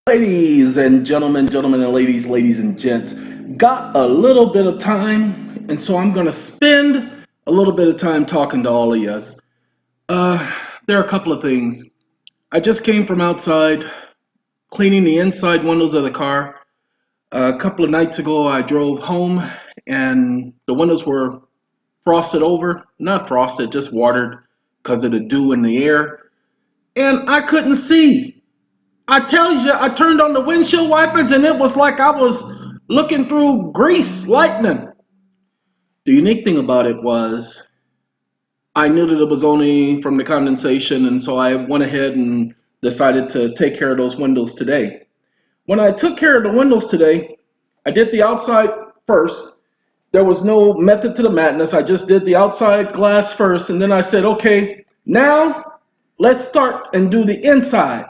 Ladies and gentlemen and ladies and gents, got a little bit of time, and so I'm going to spend a little bit of time talking to all of you. Uh, there are a couple of things. I just came from outside cleaning the inside windows of the car. A couple of nights ago, I drove home, and the windows were frosted over. Not frosted, just watered because of the dew in the air, and I couldn't see. I tell you, I turned on the windshield wipers and it was like I was looking through grease lightning. The unique thing about it was I knew that it was only from the condensation, and so I went ahead and decided to take care of those windows today. When I took care of the windows today, I did the outside first. There was no method to the madness. I just did the outside glass first, and then I said, okay, now let's start and do the inside.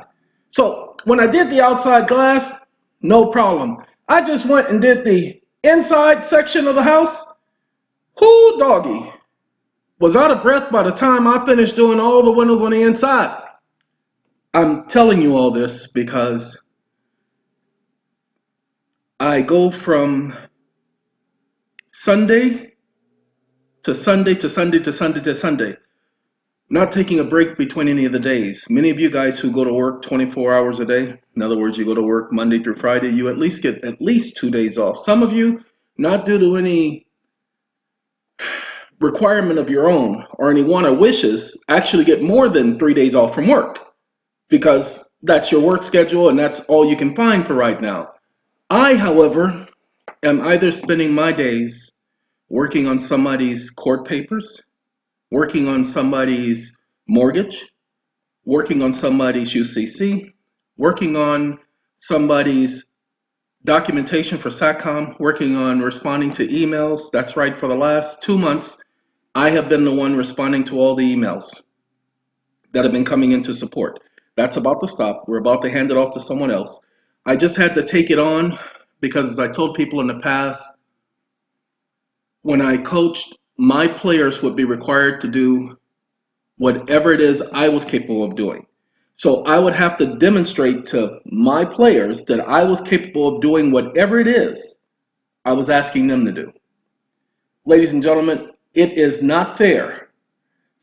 So when I did the outside glass, no problem. I just went and did the inside section of the house. Whoo, doggy. Was out of breath by the time I finished doing all the windows on the inside. I'm telling you all this because I go from Sunday to Sunday to Sunday to Sunday to Sunday, not taking a break between any of the days. Many of you guys who go to work 24 hours a day, in other words, you go to work Monday through Friday, you at least get at least 2 days off. Some of you, not due to any requirement of your own or any want or wishes, actually get more than 3 days off from work because that's your work schedule and that's all you can find for right now. I, however, am either spending my days working on somebody's court papers, working on somebody's mortgage, working on somebody's UCC, working on somebody's documentation for SATCOM, working on responding to emails. That's right, for the last 2 months, I have been the one responding to all the emails that have been coming into support. That's about to stop. We're about to hand it off to someone else. I just had to take it on because, as I told people in the past, when I coached, my players would be required to do whatever it is I was capable of doing. So I would have to demonstrate to my players that I was capable of doing whatever it is I was asking them to do. Ladies and gentlemen, it is not fair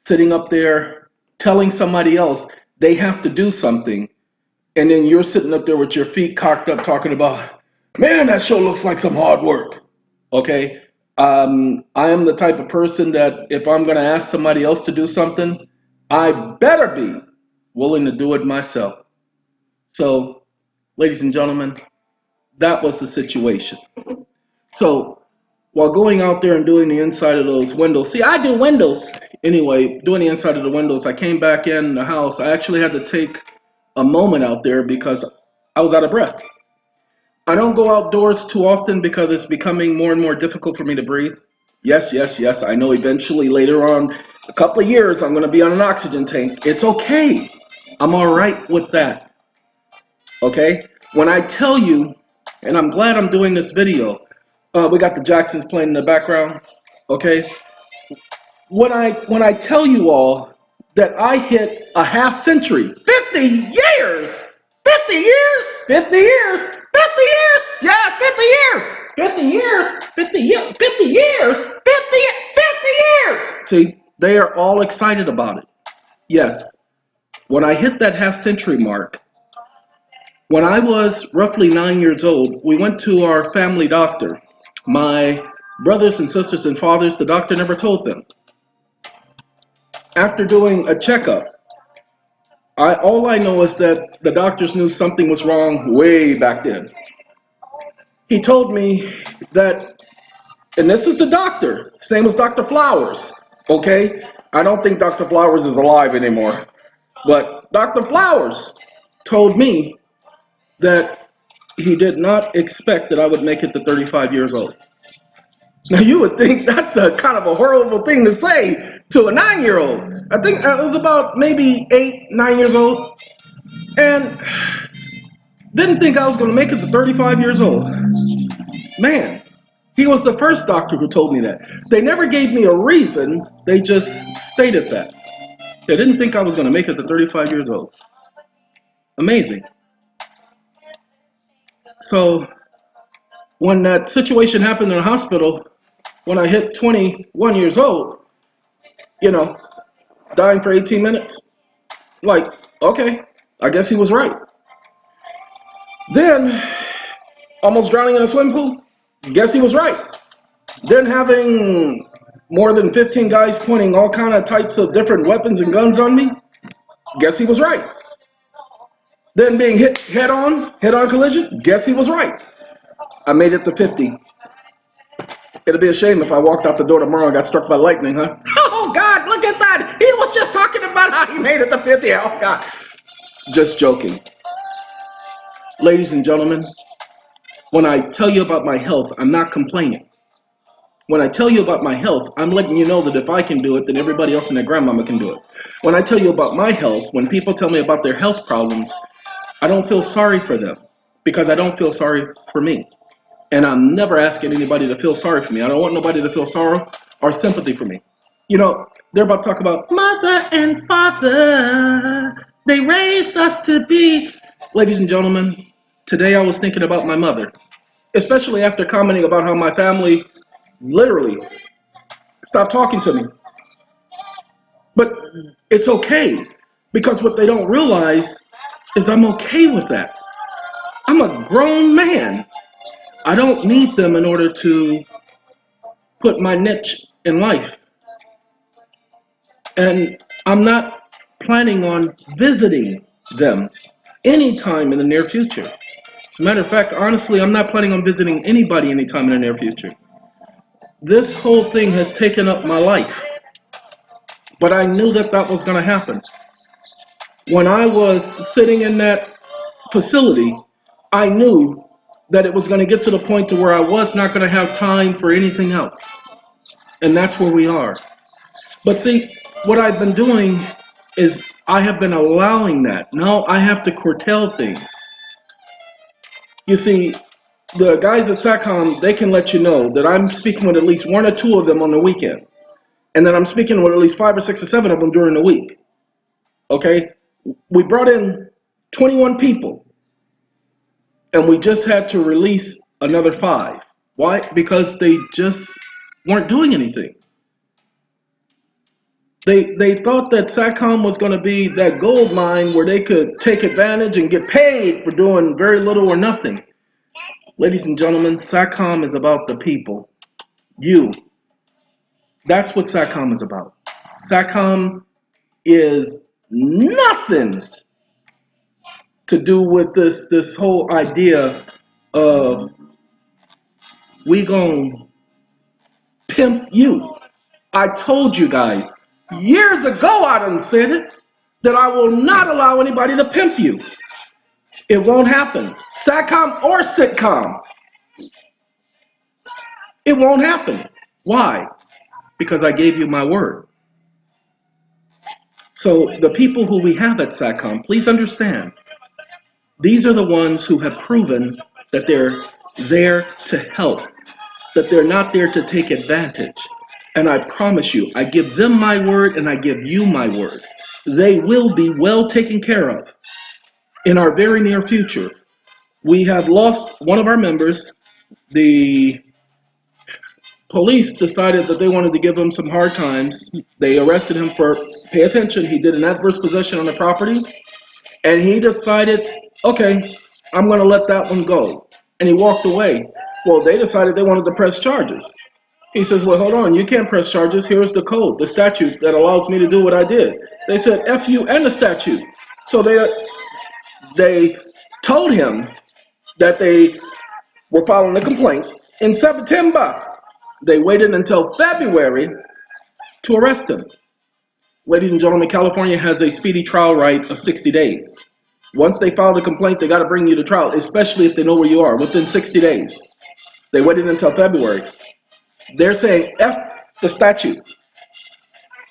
sitting up there telling somebody else they have to do something, and then you're sitting up there with your feet cocked up talking about, man, that show looks like some hard work. Okay? I am the type of person that if I'm going to ask somebody else to do something, I better be willing to do it myself. So, ladies and gentlemen, that was the situation. So, while going out there and doing the inside of those windows, see, I do windows anyway, doing the inside of the windows, I came back in the house. I actually had to take a moment out there because I was out of breath. I don't go outdoors too often because it's becoming more and more difficult for me to breathe. Yes, I know eventually later on, a couple of years, I'm going to be on an oxygen tank. It's okay. I'm all right with that. Okay? When I tell you, and I'm glad I'm doing this video, we got the Jacksons playing in the background. Okay? When I tell you all that I hit a half century, 50 years, 50 years, 50 years, 50 years, yeah, 50 years, 50 years, 50 years, 50 years, 50 years. See, they are all excited about it. Yes, when I hit that half century mark, when I was roughly 9 years old, we went to our family doctor. My brothers and sisters and fathers, the doctor never told them. After doing a checkup, all I know is that the doctors knew something was wrong way back then. He told me that, and this is the doctor, his name was Dr. Flowers, okay? I don't think Dr. Flowers is alive anymore, but Dr. Flowers told me that he did not expect that I would make it to 35 years old. Now you would think that's a kind of a horrible thing to say to a 9-year-old. I think I was about maybe 8, 9 years old, and didn't think I was going to make it to 35 years old. Man, he was the first doctor who told me that. They never gave me a reason, they just stated that. They didn't think I was going to make it to 35 years old. Amazing. So when that situation happened in the hospital, when I hit 21 years old, you know, dying for 18 minutes, like, okay, I guess he was right. Then almost drowning in a swimming pool, guess he was right. Then having more than 15 guys pointing all kind of types of different weapons and guns on me, guess he was right. Then being hit head-on collision, guess he was right. I made it to 50. It'd be a shame if I walked out the door tomorrow and got struck by lightning, huh? Oh, God, look at that. He was just talking about how he made it to 50. Oh, God. Just joking. Ladies and gentlemen, when I tell you about my health, I'm not complaining. When I tell you about my health, I'm letting you know that if I can do it, then everybody else and their grandmama can do it. When I tell you about my health, when people tell me about their health problems, I don't feel sorry for them because I don't feel sorry for me. And I'm never asking anybody to feel sorry for me. I don't want nobody to feel sorrow or sympathy for me. You know, they're about to talk about mother and father. They raised us to be. Ladies and gentlemen, today I was thinking about my mother, especially after commenting about how my family literally stopped talking to me. But it's okay because what they don't realize is I'm okay with that. I'm a grown man. I don't need them in order to put my niche in life. And I'm not planning on visiting them anytime in the near future. As a matter of fact, honestly, I'm not planning on visiting anybody anytime in the near future. This whole thing has taken up my life, but I knew that that was going to happen. When I was sitting in that facility, I knew that it was going to get to the point to where I was not going to have time for anything else. And that's where we are. But see, what I've been doing is I have been allowing that. Now I have to curtail things. You see, the guys at SATCOM, they can let you know that I'm speaking with at least one or two of them on the weekend. And then I'm speaking with at least 5 or 6 or 7 of them during the week. Okay? We brought in 21 people. And we just had to release another 5. Why? Because they just weren't doing anything. They thought that SATCOM was going to be that gold mine where they could take advantage and get paid for doing very little or nothing. Ladies and gentlemen, SATCOM is about the people. You. That's what SATCOM is about. SATCOM is nothing to do with this whole idea of we gonna pimp you. I told you guys years ago, I done said it, that I will not allow anybody to pimp you. It won't happen. SATCOM or sitcom. It won't happen. Why? Because I gave you my word. So the people who we have at SATCOM, please understand, these are the ones who have proven that they're there to help, that they're not there to take advantage. And I promise you, I give them my word and I give you my word. They will be well taken care of in our very near future. We have lost one of our members. The police decided that they wanted to give him some hard times. They arrested him for, pay attention, he did an adverse possession on the property. And he decided, okay, I'm going to let that one go. And he walked away. Well, they decided they wanted to press charges. He says, well, hold on, you can't press charges. Here's the code, the statute that allows me to do what I did. They said, F you and the statute. So they told him that they were filing a complaint in September. They waited until February to arrest him. Ladies and gentlemen, California has a speedy trial right of 60 days. Once they file the complaint, they got to bring you to trial, especially if they know where you are, within 60 days. They waited until February. They're saying F the statute.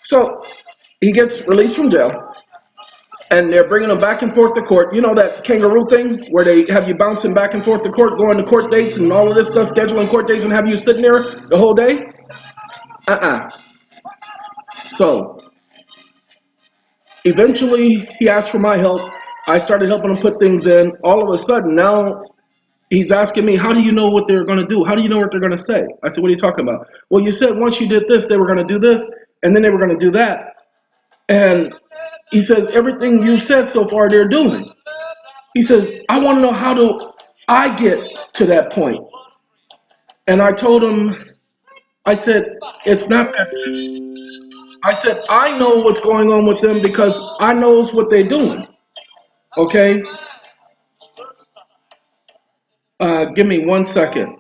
So he gets released from jail, and they're bringing him back and forth to court. You know that kangaroo thing where they have you bouncing back and forth to court, going to court dates and all of this stuff, scheduling court dates and have you sitting there the whole day? So eventually he asked for my help. I started helping him put things in. All of a sudden now He's asking me, how do you know what they're going to do? How do you know what they're going to say? I said, what are you talking about? Well, you said once you did this, they were going to do this, and then they were going to do that. And he says, everything you've said so far, they're doing. He says, I want to know, how do I get to that point? And I told him, I said, it's not that simple. I said, I know what's going on with them because I knows what they're doing. Okay? Give me 1 second.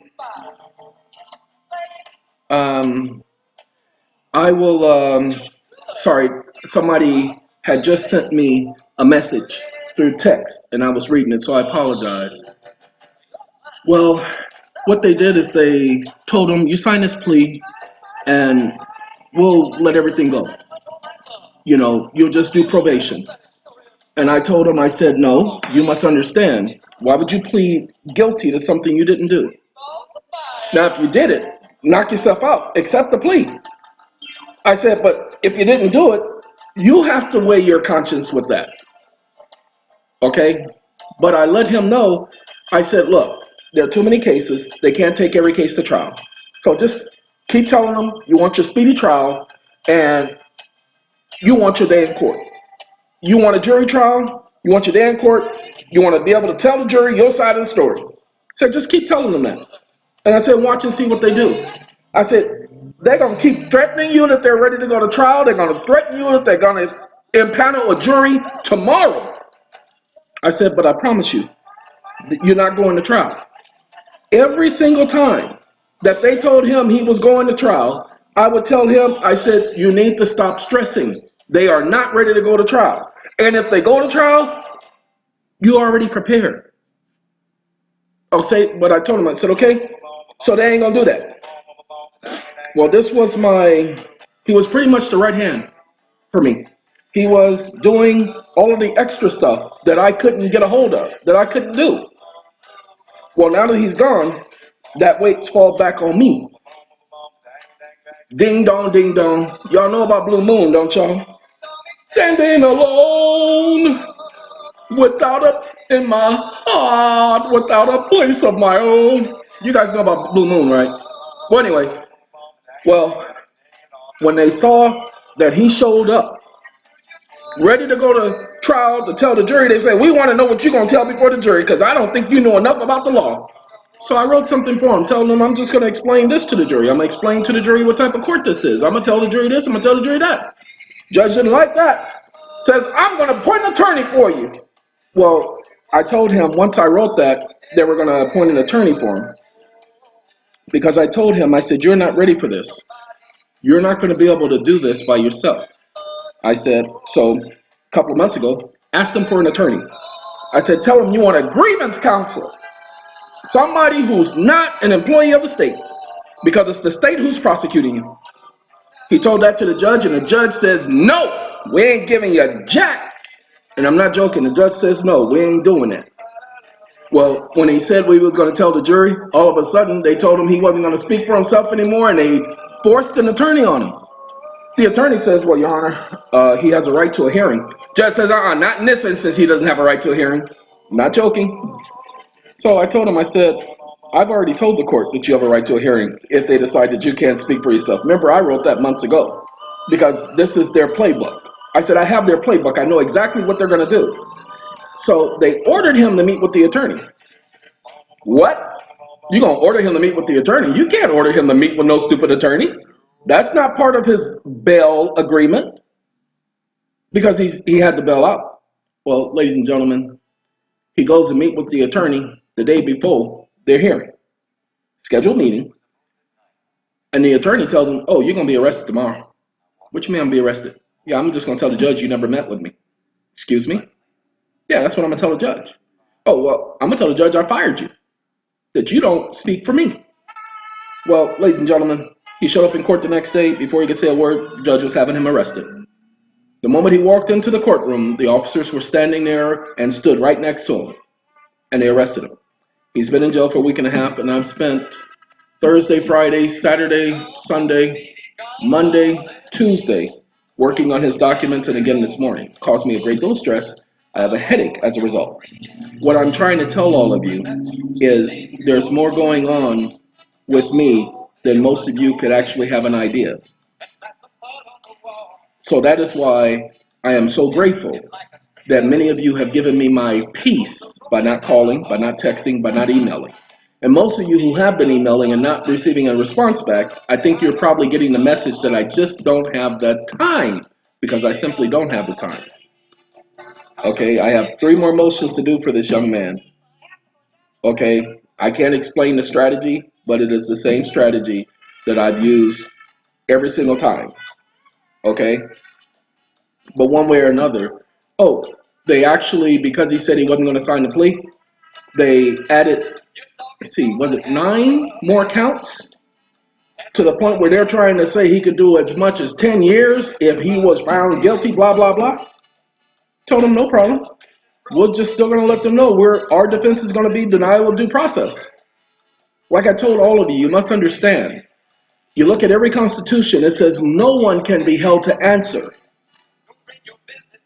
I will, sorry, somebody had just sent me a message through text and I was reading it, so I apologize. Well, what they did is they told him, you sign this plea and we'll let everything go. You know, you'll just do probation. And I told him, I said, no, you must understand. Why would you plead guilty to something you didn't do? Now, if you did it, knock yourself out, accept the plea. I said, but if you didn't do it, you have to weigh your conscience with that. Okay? But I let him know, I said, look, there are too many cases. They can't take every case to trial. So just keep telling them you want your speedy trial and you want your day in court. You want a jury trial, you want your day in court, you want to be able to tell the jury your side of the story. So just keep telling them that. And I said, watch and see what they do. I said, they're going to keep threatening you that they're ready to go to trial. They're going to threaten you that they're going to impanel a jury tomorrow. I said, but I promise you, you're not going to trial. Every single time that they told him he was going to trial, I would tell him, I said, you need to stop stressing. They are not ready to go to trial. And if they go to trial, you already prepared. I'll say, but I told him, I said, okay, so they ain't going to do that. Well, this was he was pretty much the right hand for me. He was doing all of the extra stuff that I couldn't get a hold of, that I couldn't do. Well, now that he's gone, that weight's fall back on me. Ding dong, ding dong. Y'all know about Blue Moon, don't y'all? Standing alone, without in my heart, without a place of my own. You guys know about Blue Moon, right? Well, anyway, when they saw that he showed up, ready to go to trial to tell the jury, they said, we want to know what you're going to tell before the jury because I don't think you know enough about the law. So I wrote something for him, telling them I'm just going to explain this to the jury. I'm going to explain to the jury what type of court this is. I'm going to tell the jury this, I'm going to tell the jury that. Judge didn't like that. Says, I'm going to appoint an attorney for you. Well, I told him once I wrote that, they were going to appoint an attorney for him. Because I told him, I said, you're not ready for this. You're not going to be able to do this by yourself. I said, so a couple of months ago, asked him for an attorney. I said, tell him you want a grievance counselor. Somebody who's not an employee of the state, because it's the state who's prosecuting you. He told that to the judge, and the judge says, no, we ain't giving you jack. And I'm not joking, the judge says, no, we ain't doing that. Well, when he said we was going to tell the jury, all of a sudden they told him he wasn't going to speak for himself anymore, and they forced an attorney on him. The attorney says, well, Your Honor, he has a right to a hearing. Judge says, not in this instance, he doesn't have a right to a hearing. Not joking. So I told him, I said, I've already told the court that you have a right to a hearing if they decide that you can't speak for yourself. Remember, I wrote that months ago because this is their playbook. I said, I have their playbook. I know exactly what they're going to do. So they ordered him to meet with the attorney. What? You going to order him to meet with the attorney? You can't order him to meet with no stupid attorney. That's not part of his bail agreement because he had to bail out. Well, ladies and gentlemen, he goes to meet with the attorney the day before their hearing. Scheduled meeting. And the attorney tells him, oh, you're going to be arrested tomorrow. What you mean I'm going to be arrested? Yeah, I'm just going to tell the judge you never met with me. Excuse me? Yeah, that's what I'm going to tell the judge. Oh, well, I'm going to tell the judge I fired you. That you don't speak for me. Well, ladies and gentlemen, he showed up in court the next day. Before he could say a word, the judge was having him arrested. The moment he walked into the courtroom, the officers were standing there and stood right next to him. And they arrested him. He's been in jail for a week and a half, and I've spent Thursday, Friday, Saturday, Sunday, Monday, Tuesday working on his documents, and again this morning. It caused me a great deal of stress. I have a headache as a result. What I'm trying to tell all of you is there's more going on with me than most of you could actually have an idea. So that is why I am so grateful that many of you have given me my peace by not calling, by not texting, by not emailing. And most of you who have been emailing and not receiving a response back, I think you're probably getting the message that I just don't have the time, because I simply don't have the time. Okay, I have 3 more motions to do for this young man. Okay, I can't explain the strategy, but it is the same strategy that I've used every single time. Okay, but one way or another, oh, they actually, because he said he wasn't going to sign the plea, they added, let's see, was it 9 more counts, to the point where they're trying to say he could do as much as 10 years if he was found guilty, blah, blah, blah. Told him no problem. We're just still going to let them know our defense is going to be denial of due process. Like I told all of you, you must understand. You look at every constitution, it says no one can be held to answer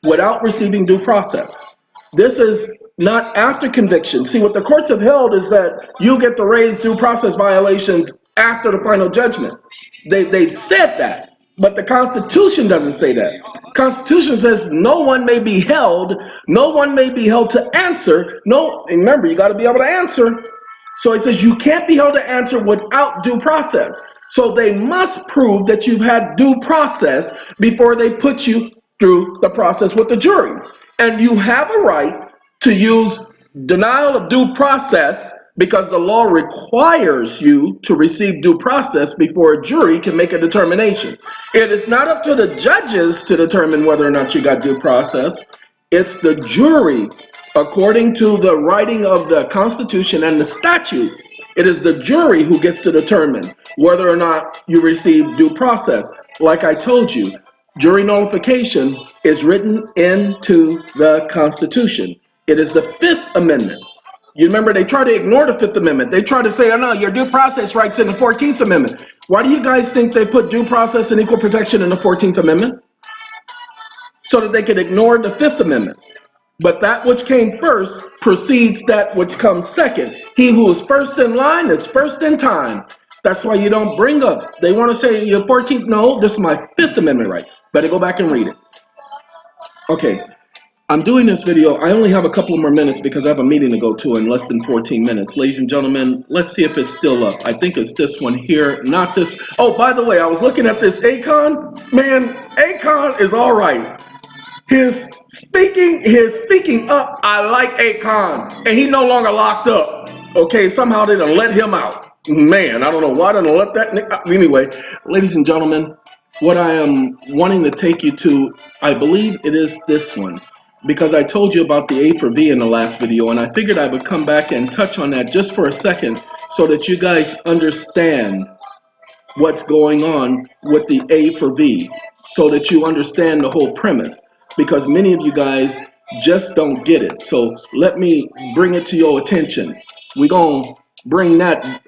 without receiving due process. This is not after conviction. See, what the courts have held is that you get to raise due process violations after the final judgment. They've said that, but the Constitution doesn't say that. Constitution says no one may be held, no one may be held to answer. No, and remember, you got to be able to answer. So it says you can't be held to answer without due process. So they must prove that you've had due process before they put you through the process with the jury. And you have a right to use denial of due process because the law requires you to receive due process before a jury can make a determination. It is not up to the judges to determine whether or not you got due process. It's the jury. According to the writing of the Constitution and the statute, it is the jury who gets to determine whether or not you receive due process. Like I told you, jury nullification is written into the Constitution. It is the Fifth Amendment. You remember, they try to ignore the Fifth Amendment. They try to say, oh no, your due process rights in the 14th Amendment. Why do you guys think they put due process and equal protection in the 14th Amendment? So that they could ignore the Fifth Amendment. But that which came first precedes that which comes second. He who is first in line is first in time. That's why you don't bring up, they want to say your 14th, no, this is my Fifth Amendment right. Better go back and read it. Okay, I'm doing this video. I only have a couple more minutes because I have a meeting to go to in less than 14 minutes. Ladies and gentlemen, let's see if it's still up. I think it's this one here, not this. Oh, by the way, I was looking at this Akon. Man, Akon is all right. His speaking up, I like Akon, and he no longer locked up. Okay, somehow they done let him out. Man, I don't know why they done let that nigga. Anyway, ladies and gentlemen, what I am wanting to take you to, I believe it is this one, because I told you about the A4V in the last video, and I figured I would come back and touch on that just for a second so that you guys understand what's going on with the A4V, so that you understand the whole premise, because many of you guys just don't get it. So let me bring it to your attention. We're going to bring that,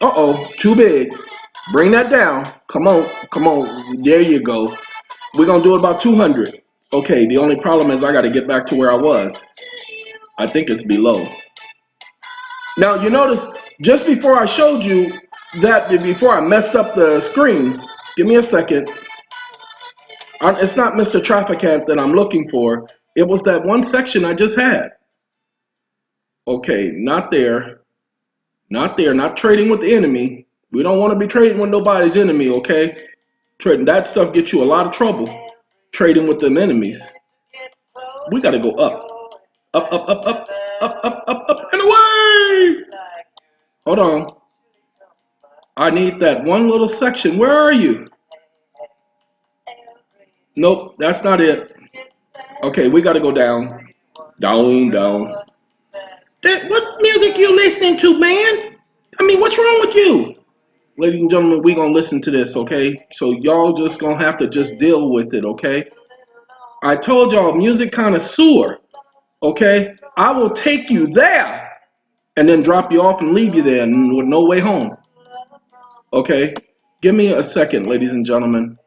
too big. Bring that down. Come on. There you go. We're going to do it about 200. Okay, the only problem is I got to get back to where I was. I think it's below. Now, you notice just before I showed you that, before I messed up the screen, give me a second. It's not Mr. Trafficant that I'm looking for. It was that one section I just had. Okay, not there. Not there. Not trading with the enemy. We don't want to be trading with nobody's enemy, okay? Trading that stuff gets you a lot of trouble. Trading with them enemies. We got to go up. Up, and away! Hold on. I need that one little section. Where are you? Nope, that's not it. Okay, we got to go down. Down. What music you listening to, man? I mean, what's wrong with you? Ladies and gentlemen, we going to listen to this, okay? So y'all just going to have to just deal with it, okay? I told y'all, music connoisseur, okay? I will take you there and then drop you off and leave you there with no way home. Okay? Give me a second, ladies and gentlemen.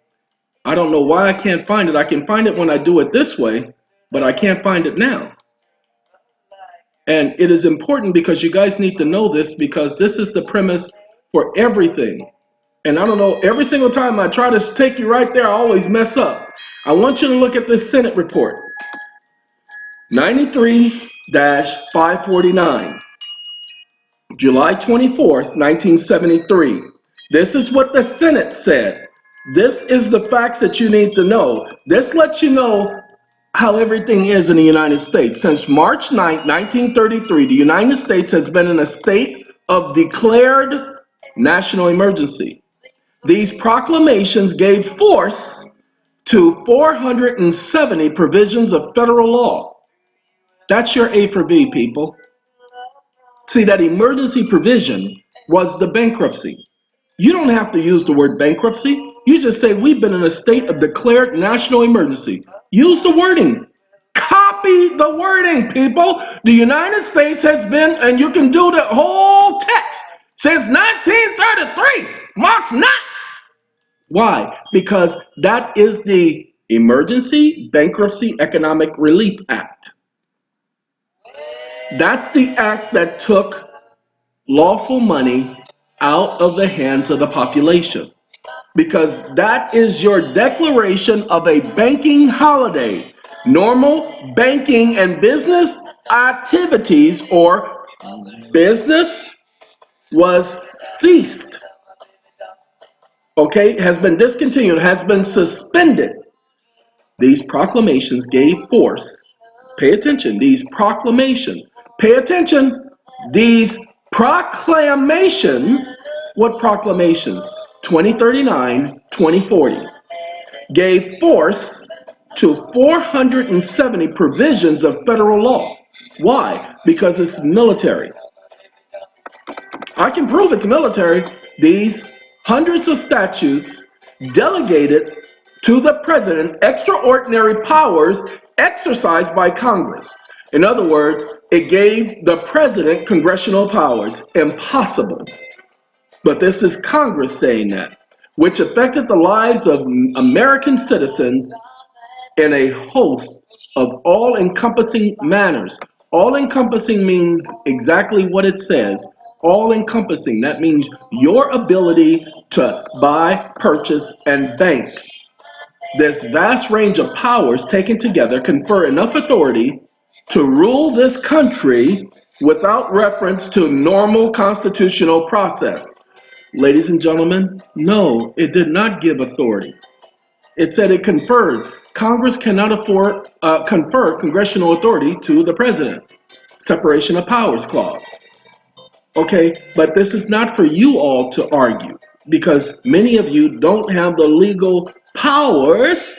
I don't know why I can't find it. I can find it when I do it this way, but I can't find it now. And it is important because you guys need to know this, because this is the premise for everything. And I don't know, every single time I try to take you right there, I always mess up. I want you to look at this Senate report. 93-549, July 24th, 1973. This is what the Senate said. This is the facts that you need to know. This lets you know how everything is in the United States. Since March 9th, 1933, the United States has been in a state of declared national emergency. These proclamations gave force to 470 provisions of federal law. That's your A4V, people. See, that emergency provision was the bankruptcy. You don't have to use the word bankruptcy. You just say we've been in a state of declared national emergency. Use the wording. Copy the wording, people. The United States has been, and you can do the whole text, since 1933, March 9th. Why? Because that is the Emergency Bankruptcy Economic Relief Act. That's the act that took lawful money out of the hands of the population, because that is your declaration of a banking holiday. Normal banking and business activities or business was ceased, okay, has been discontinued, has been suspended. These proclamations gave force. Pay attention, these proclamations. Pay attention, these proclamations. What proclamations? 2039, 2040. Gave force to 470 provisions of federal law. Why? Because it's military. I can prove it's military. These hundreds of statutes delegated to the president extraordinary powers exercised by Congress. In other words, it gave the president congressional powers. Impossible. But this is Congress saying that, which affected the lives of American citizens in a host of all-encompassing manners. All-encompassing means exactly what it says. All-encompassing. That means your ability to buy, purchase, and bank. This vast range of powers taken together confer enough authority to rule this country without reference to normal constitutional process. Ladies and gentlemen, no, it did not give authority. It said it conferred. Congress cannot confer congressional authority to the president. Separation of powers clause. Okay, but this is not for you all to argue, because many of you don't have the legal powers,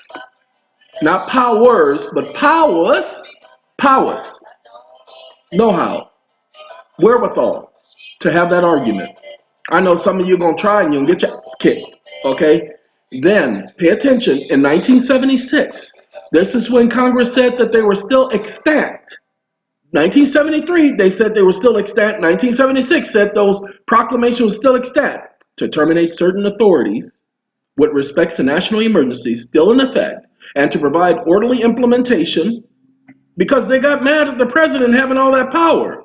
not powers, but powers, know-how, wherewithal to have that argument. I know some of you are going to try and you'll get your ass kicked, okay? Then, pay attention, in 1976, this is when Congress said that they were still extant. 1973, they said they were still extant. 1976 said those proclamations were still extant to terminate certain authorities with respects to national emergencies still in effect, and to provide orderly implementation, because they got mad at the president having all that power,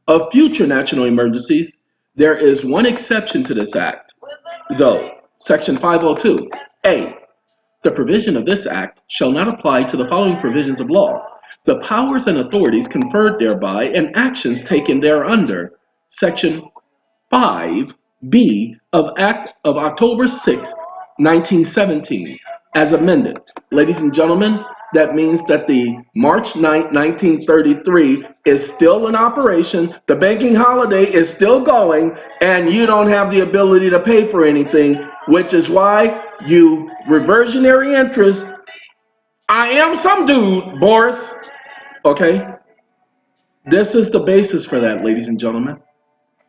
of future national emergencies. There is one exception to this act, though. Section 502. A. The provision of this act shall not apply to the following provisions of law: the powers and authorities conferred thereby and actions taken thereunder. Section 5B of Act of October 6, 1917, as amended. Ladies and gentlemen, that means that the March 9, 1933 is still in operation, the banking holiday is still going, and you don't have the ability to pay for anything, which is why you reversionary interest, I am some dude, Boris, okay? This is the basis for that, ladies and gentlemen.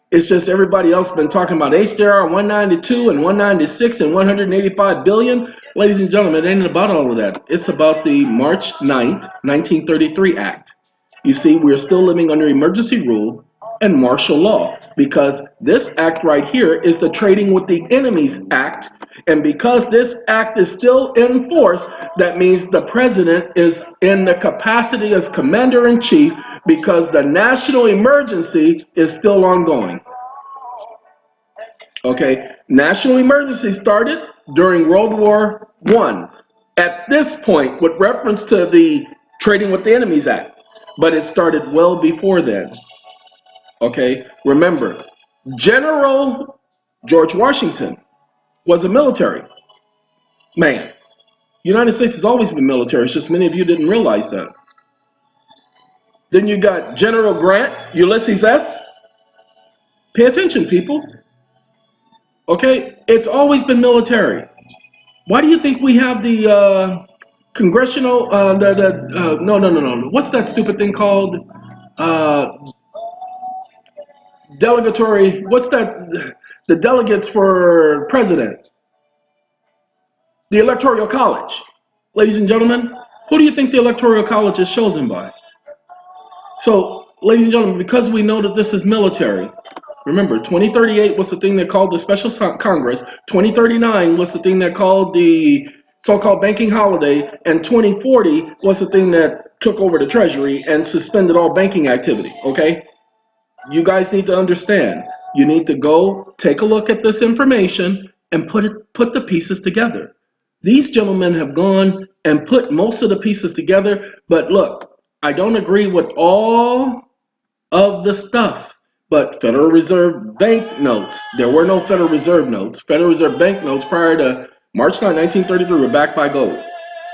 It's just everybody else been talking about HJR 192 and 196 and 185 billion. Ladies and gentlemen, it ain't about all of that. It's about the March 9th, 1933 Act. You see, we're still living under emergency rule and martial law. because this act right here is the Trading with the Enemies Act. And because this act is still in force, that means the president is in the capacity as commander-in-chief because the national emergency is still ongoing. Okay, national emergency started during World War I. At this point, with reference to the Trading with the Enemies Act, but it started well before then. Okay, remember, General George Washington was a military man. United States has always been military. It's just many of you didn't realize that. Then you got General Grant, Ulysses S. Pay attention, people. Okay, it's always been military. Why do you think we have the congressional, no. What's that stupid thing called? Delegatory, what's that? The delegates for president. The Electoral College. Ladies and gentlemen, who do you think the Electoral College is chosen by? So, ladies and gentlemen, because we know that this is military, remember, 2038 was the thing that called the Special Congress, 2039 was the thing that called the so-called banking holiday, and 2040 was the thing that took over the Treasury and suspended all banking activity, okay? You guys need to understand. You need to go take a look at this information and put the pieces together. These gentlemen have gone and put most of the pieces together, but look, I don't agree with all of the stuff, but Federal Reserve bank notes, there were no Federal Reserve notes. Federal Reserve bank notes prior to March 9, 1933 were backed by gold.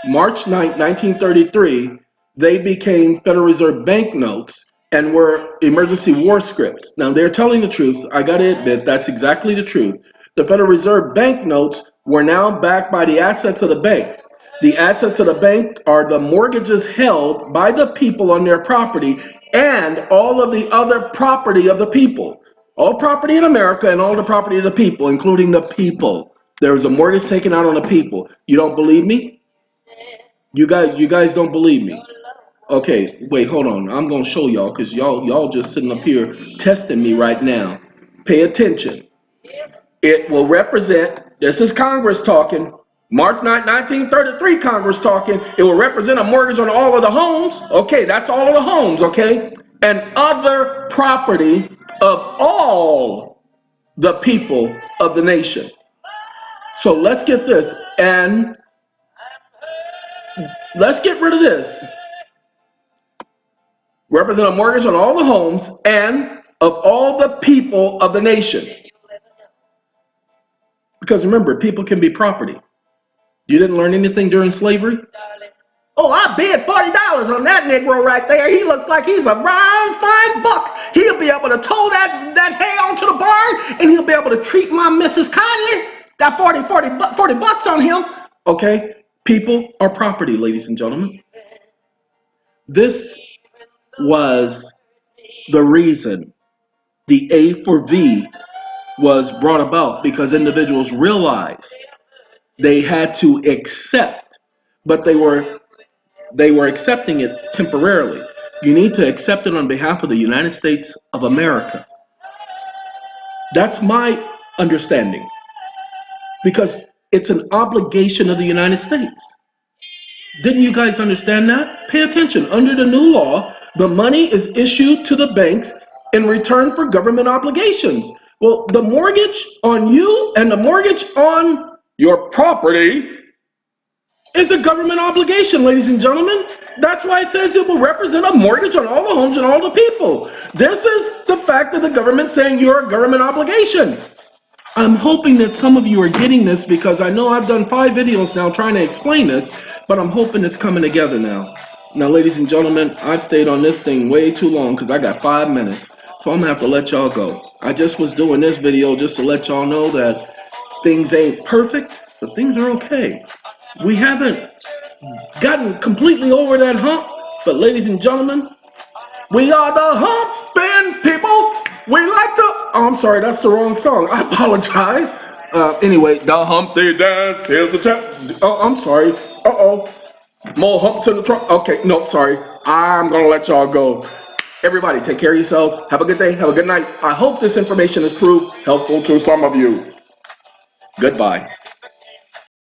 March 9, 1933, they became Federal Reserve bank notes and were emergency war scripts. Now, they're telling the truth. I got to admit, that's exactly the truth. The Federal Reserve bank notes were now backed by the assets of the bank. The assets of the bank are the mortgages held by the people on their property and all of the other property of the people. All property in America and all the property of the people, including the people. There was a mortgage taken out on the people. You don't believe me? You guys don't believe me? Okay, wait, hold on. I'm going to show y'all because y'all just sitting up here testing me right now. Pay attention. It will represent, this is Congress talking, March 9, 1933 Congress talking, it will represent a mortgage on all of the homes. Okay, that's all of the homes, okay? And other property of all the people of the nation. So let's get this, and let's get rid of this. Represent a mortgage on all the homes and of all the people of the nation. Because remember, people can be property. You didn't learn anything during slavery? Oh, I bid $40 on that Negro right there. He looks like he's a round fine buck. He'll be able to tow that hay onto the barn, and he'll be able to treat my missus kindly. Got 40 bucks on him. Okay, people are property, ladies and gentlemen. This was the reason the A4V was brought about, because individuals realized they had to accept, but they were accepting it temporarily. You need to accept it on behalf of the United States of America. That's my understanding, because it's an obligation of the United States. Didn't you guys understand that? Pay attention. Under the new law, the money is issued to the banks in return for government obligations. Well, the mortgage on you and the mortgage on your property is a government obligation, ladies and gentlemen. That's why it says it will represent a mortgage on all the homes and all the people. This is the fact of the government saying you're a government obligation. I'm hoping that some of you are getting this, because I know I've done 5 videos now trying to explain this, but I'm hoping it's coming together now. Now, ladies and gentlemen, I've stayed on this thing way too long because I got 5 minutes. So I'm going to have to let y'all go. I just was doing this video just to let y'all know that things ain't perfect, but things are okay. We haven't gotten completely over that hump, but ladies and gentlemen, we are the humping people. We like to... Oh, I'm sorry, that's the wrong song. I apologize. Anyway, the Humpty Dance, here's the tap. Oh, I'm sorry. Uh-oh. More humps in the trunk. Okay, no, sorry. I'm going to let y'all go. Everybody, take care of yourselves. Have a good day. Have a good night. I hope this information has proved helpful to some of you. Goodbye.